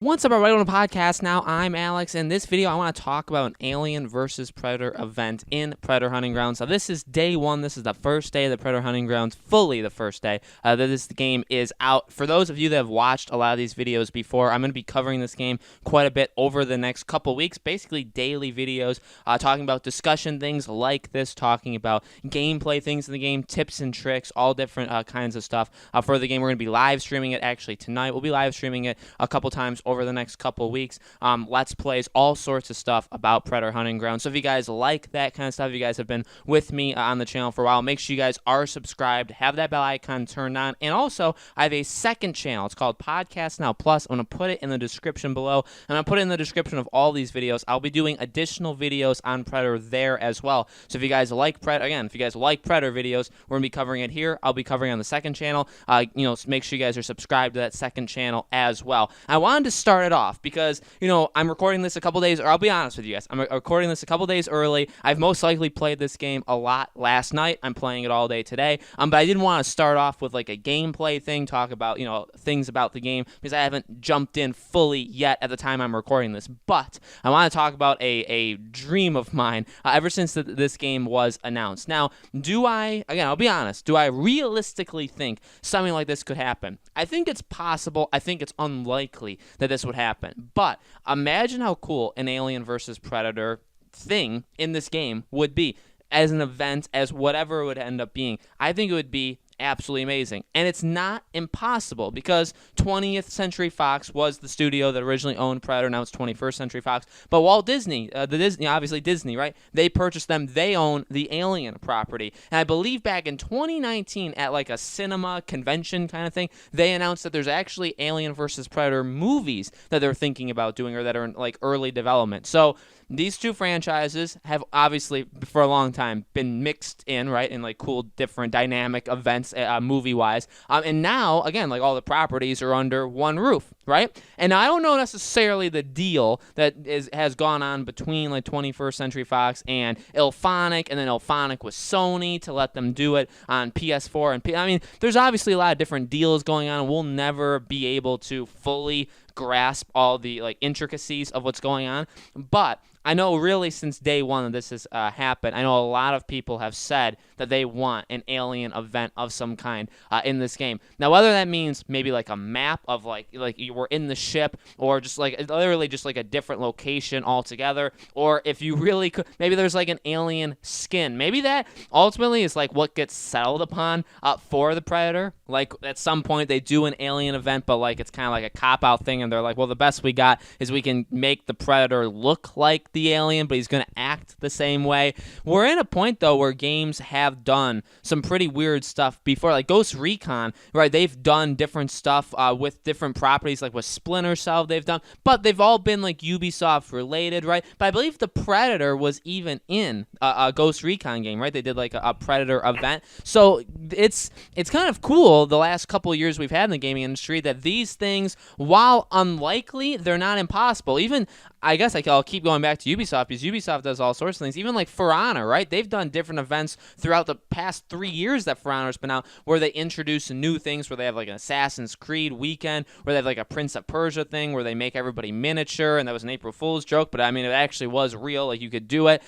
What's up, everybody on the podcast now? I'm Alex. In this video, I want to talk about an Alien versus Predator event in Predator Hunting Grounds. So this is day one. This is the first day of the Predator Hunting Grounds, fully the first day that this game is out. For those of you that have watched a lot of these videos before, I'm going to be covering this game quite a bit over the next couple weeks, basically daily videos, talking about discussion things like this, talking about gameplay things in the game, tips and tricks, all different kinds of stuff for the game. We're going to be live streaming it actually tonight. We'll be live streaming it a couple times over the next couple weeks. Let's plays, all sorts of stuff about Predator Hunting Grounds. So if you guys like that kind of stuff, you guys have been with me on the channel for a while, make sure you guys are subscribed, have that bell icon turned on, and also I have a second channel. It's called Podcast Now Plus. I'm going to put it in the description below, and I'll put it in the description of all these videos. I'll be doing additional videos on Predator there as well. So if you guys like Predator, again, if you guys like Predator videos, we're going to be covering it here. I'll be covering on the second channel. Make sure you guys are subscribed to that second channel as well. I wanted to start it off because, I'm recording this a couple days, or I'll be honest with you guys, I'm recording this a couple days early. I've most likely played this game a lot last night. I'm playing it all day today, but I didn't want to start off with like a gameplay thing, talk about, things about the game, because I haven't jumped in fully yet at the time I'm recording this. But I want to talk about a dream of mine ever since this game was announced. Now, I'll be honest, do I realistically think something like this could happen? I think it's possible. I think it's unlikely that this would happen. But imagine how cool an Alien versus Predator thing in this game would be as an event, as whatever it would end up being. I think it would be absolutely amazing. And it's not impossible because 20th Century Fox was the studio that originally owned Predator. Now it's 21st Century Fox. But Walt Disney, obviously Disney, right? They purchased them. They own the Alien property. And I believe back in 2019 at like a cinema convention kind of thing, they announced that there's actually Alien versus Predator movies that they're thinking about doing or that are in like early development. So these two franchises have obviously for a long time been mixed in, right, in like cool, different, dynamic events, movie-wise. And now, again, like all the properties are under one roof, right? And I don't know necessarily the deal that has gone on between like 21st Century Fox and IllFonic, and then IllFonic with Sony to let them do it on PS4 and I mean, there's obviously a lot of different deals going on, and we'll never be able to fully grasp all the like intricacies of what's going on. But I know really since day one that this has happened, I know a lot of people have said that they want an Alien event of some kind in this game. Now, whether that means maybe like a map of like you were in the ship, or just like literally just like a different location altogether, or if you really could, maybe there's like an Alien skin. Maybe that ultimately is like what gets settled upon for the Predator. Like at some point they do an Alien event, but like it's kind of like a cop-out thing, and they're like, well, the best we got is we can make the Predator look like the Alien, but he's going to act the same way. We're in a point, though, where games have done some pretty weird stuff before. Like Ghost Recon, right? They've done different stuff with different properties, like with Splinter Cell they've done, but they've all been like Ubisoft related, right? But I believe the Predator was even in a Ghost Recon game, right? They did like a Predator event. So it's kind of cool the last couple of years we've had in the gaming industry that these things, while unlikely, they're not impossible. Even, I guess I'll keep going back to Ubisoft, because Ubisoft does all sorts of things. Even like For Honor, right? They've done different events throughout the past 3 years that For Honor's been out, where they introduce new things, where they have like an Assassin's Creed weekend, where they have like a Prince of Persia thing, where they make everybody miniature, and that was an April Fool's joke, but I mean, it actually was real. Like, you could do it.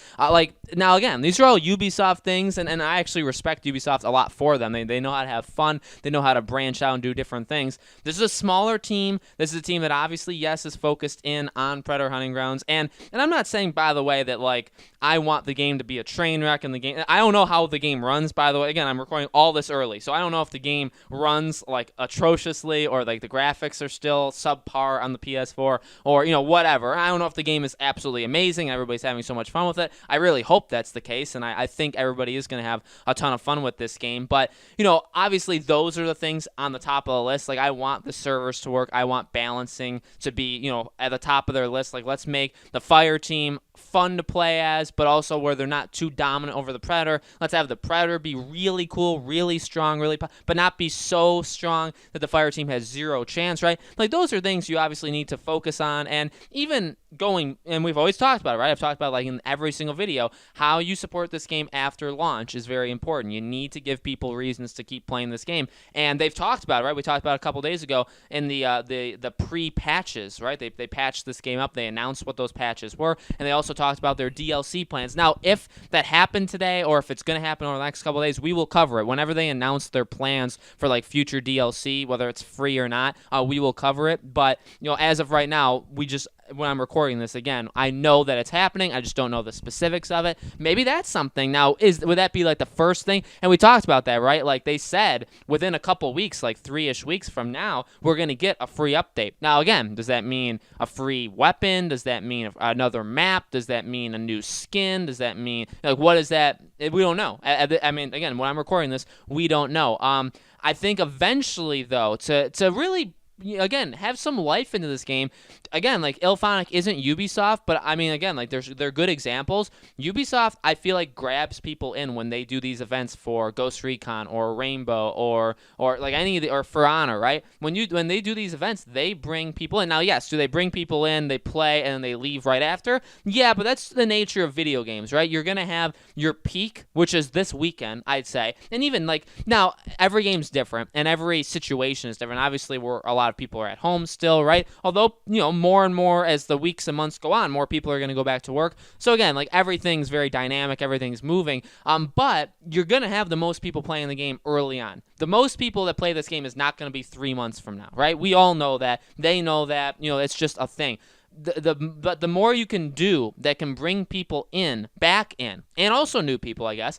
Now again, these are all Ubisoft things, and I actually respect Ubisoft a lot for them. They know how to have fun. They know how to branch out and do different things. This is a smaller team. This is a team that obviously, yes, is focused in on Predator Hunting Grounds. And I'm not saying, by the way, that like I want the game to be a train wreck in the game. I don't know how the game runs, by the way. Again, I'm recording all this early, so I don't know if the game runs like atrociously, or like the graphics are still subpar on the PS4, or whatever. I don't know if the game is absolutely amazing and everybody's having so much fun with it. I really hope that's the case, and I think everybody is going to have a ton of fun with this game. But obviously those are the things on the top of the list. Like, I want the servers to work. I want balancing to be at the top of their list. Like, let's make the fire team fun to play as, but also where they're not too dominant over the Predator. Let's have the Predator be really cool, really strong, but not be so strong that the Fire Team has zero chance, right? Like, those are things you obviously need to focus on. And even going, and we've always talked about it, right? I've talked about, like, in every single video, how you support this game after launch is very important. You need to give people reasons to keep playing this game. And they've talked about it, right? We talked about it a couple days ago in the pre-patches, right? They patched this game up. They announced what those patches were, and they also talked about their DLC plans. Now, if that happened today, or if it's going to happen over the next couple of days, we will cover it. Whenever they announce their plans for, like, future DLC, whether it's free or not, we will cover it. But, as of right now, when I'm recording this, again, I know that it's happening. I just don't know the specifics of it. Maybe that's something. Now, would that be like the first thing? And we talked about that, right? Like, they said within a couple weeks, like 3-ish weeks from now, we're going to get a free update. Now, again, does that mean a free weapon? Does that mean another map? Does that mean a new skin? Does that mean, like, what is that? We don't know. I mean, again, when I'm recording this, we don't know. I think eventually, though, to really, again, have some life into this game. Again, like, IllFonic isn't Ubisoft, but I mean, again, like, they're good examples. Ubisoft, I feel like, grabs people in when they do these events for Ghost Recon or Rainbow or like any of or For Honor, right? When they do these events, they bring people in. Now, yes, do they bring people in, they play, and then they leave right after? Yeah, but that's the nature of video games, right? You're gonna have your peak, which is this weekend, I'd say, and even, like, now every game's different and every situation is different. Obviously, a lot of people are at home still, right? Although, more and more as the weeks and months go on, more people are going to go back to work. So again, like, everything's very dynamic, everything's moving. But you're going to have the most people playing the game early on. The most people that play this game is not going to be 3 months from now, right? We all know that. They know that. It's just a thing. But the more you can do that can bring people back in, and also new people, I guess,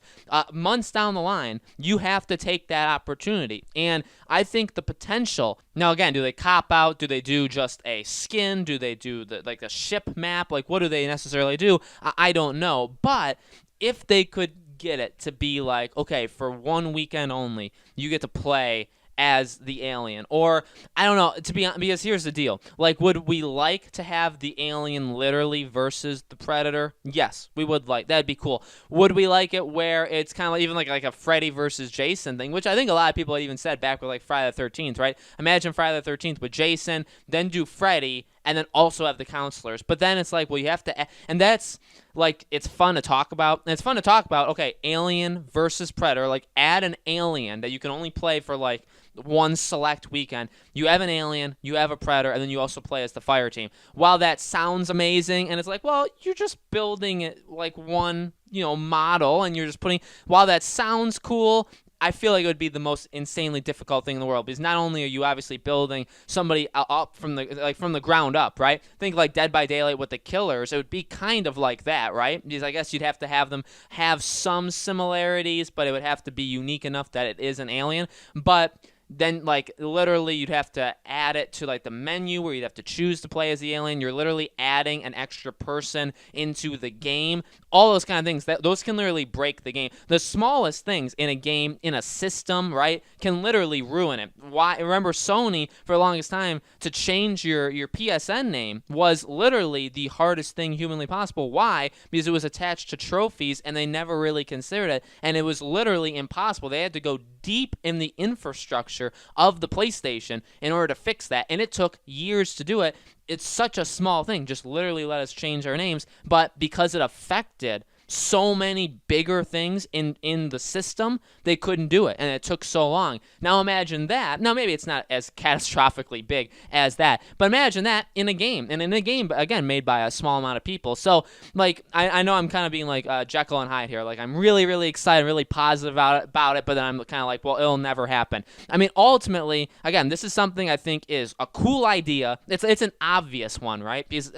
months down the line, you have to take that opportunity. And I think the potential, now again, do they cop out? Do they do just a skin? Do they do a ship map? Like, what do they necessarily do? I don't know. But if they could get it to be like, okay, for one weekend only, you get to play as the alien, or I don't know, because here's the deal, like, would we like to have the alien literally versus the Predator? Yes, we would. Like, that'd be cool. Would we like it where it's kind of even like a Freddy versus Jason thing, which I think a lot of people had even said back with, like, Friday the 13th, right? Imagine Friday the 13th with Jason, then do Freddy, and then also have the counselors. But then it's like, well, you have to, and that's, like, it's fun to talk about. And it's fun to talk about, okay, alien versus Predator, like, add an alien that you can only play for, like, one select weekend. You have an alien, you have a Predator, and then you also play as the Fire Team. While that sounds amazing, and it's like, well, you're just building it like one, model, and you're just while that sounds cool, I feel like it would be the most insanely difficult thing in the world, because not only are you obviously building somebody up from the ground up, right? Think like Dead by Daylight with the killers. It would be kind of like that, right? Because I guess you'd have to have them have some similarities, but it would have to be unique enough that it is an alien. But then, like, literally you'd have to add it to, like, the menu where you'd have to choose to play as the alien. You're literally adding an extra person into the game. All those kind of things, those can literally break the game. The smallest things in a game, in a system, right, can literally ruin it. Why? Remember, Sony, for the longest time, to change your PSN name was literally the hardest thing humanly possible. Why? Because it was attached to trophies, and they never really considered it, and it was literally impossible. They had to go deep in the infrastructure of the PlayStation in order to fix that, and it took years to do it. It's such a small thing, just literally let us change our names, but because it affected so many bigger things in the system, they couldn't do it, and it took so long. Now imagine that. Now maybe it's not as catastrophically big as that, but imagine that in a game, and in a game, again, made by a small amount of people. So, like, I know I'm kind of being like Jekyll and Hyde here. Like, I'm really, really excited, really positive about it, but then I'm kind of like, well, it'll never happen. I mean, ultimately, again, this is something I think is a cool idea. It's an obvious one, right? Because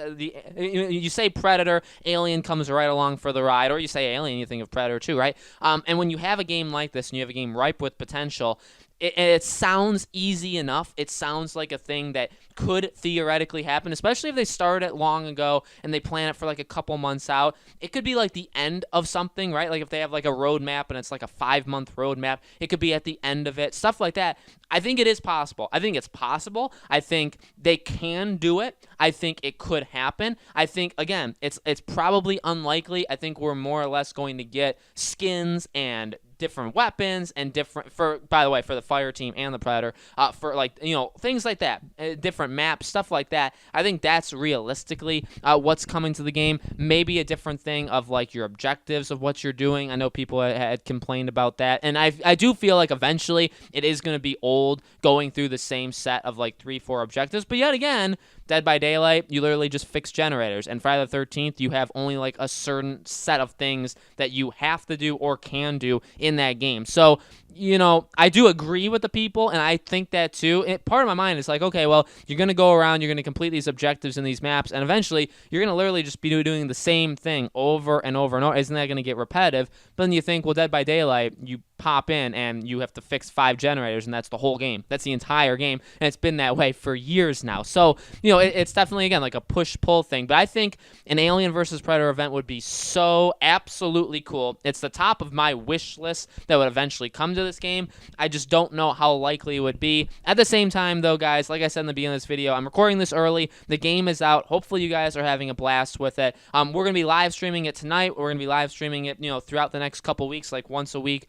you say Predator, Alien comes right along for the ride, or you say Alien, you think of Predator too, right? And when you have a game like this, and you have a game ripe with potential, it sounds easy enough. It sounds like a thing that could theoretically happen, especially if they started it long ago and they plan it for like a couple months out. It could be like the end of something, right? Like if they have like a roadmap and it's like a 5-month roadmap, it could be at the end of it, stuff like that. I think it is possible. I think it's possible. I think they can do it. I think it could happen. I think, again, it's probably unlikely. I think we're more or less going to get skins and different weapons and different, for, by the way, for the fire team and the Predator, for like, things like that, different maps, stuff like that. I think that's realistically what's coming to the game. Maybe a different thing of like your objectives of what you're doing. I know people had complained about that, and I do feel like eventually it is going to be old going through the same set of like 3-4 objectives. But yet again, Dead by Daylight, you literally just fix generators. And Friday the 13th, you have only like a certain set of things that you have to do or can do in that game. So, I do agree with the people, and I think that too. Part of my mind is like, okay, well, you're going to go around, you're going to complete these objectives in these maps, and eventually you're going to literally just be doing the same thing over and over and over. Isn't that going to get repetitive? But then you think, well, Dead by Daylight, you pop in and you have to fix 5 generators, and that's the whole game. That's the entire game, and it's been that way for years now. So, it's definitely, again, like a push-pull thing. But I think an Alien versus Predator event would be so absolutely cool. It's the top of my wish list that would eventually come to this game. I just don't know how likely it would be. At the same time, though, guys, like I said in the beginning of this video, I'm recording this early. The game is out. Hopefully you guys are having a blast with it. We're going to be live streaming it tonight. We're going to be live streaming it, throughout the next couple weeks, like once a week.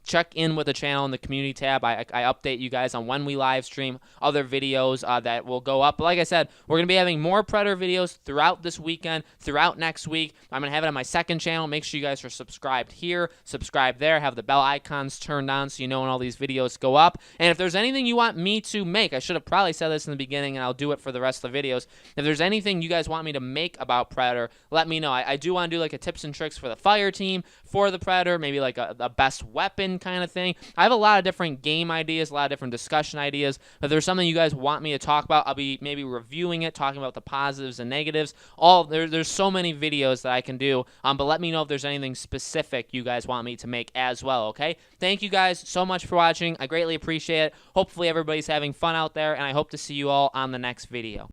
Check in with the channel in the community tab. I update you guys on when we live stream other videos that will go up. But like I said, we're going to be having more Predator videos throughout this weekend, throughout next week. I'm going to have it on my second channel. Make sure you guys are subscribed here, subscribe there, have the bell icons turned on so you know when all these videos go up. And if there's anything you want me to make, I should have probably said this in the beginning, and I'll do it for the rest of the videos. If there's anything you guys want me to make about Predator, let me know. I do want to do like a tips and tricks for the fire team, for the Predator, maybe like a best weapon kind of thing. I have a lot of different game ideas, a lot of different discussion ideas. If there's something you guys want me to talk about, I'll be maybe reviewing it, talking about the positives and negatives. There's so many videos that I can do, but let me know if there's anything specific you guys want me to make as well, okay? Thank you guys so much for watching. I greatly appreciate it. Hopefully everybody's having fun out there, and I hope to see you all on the next video.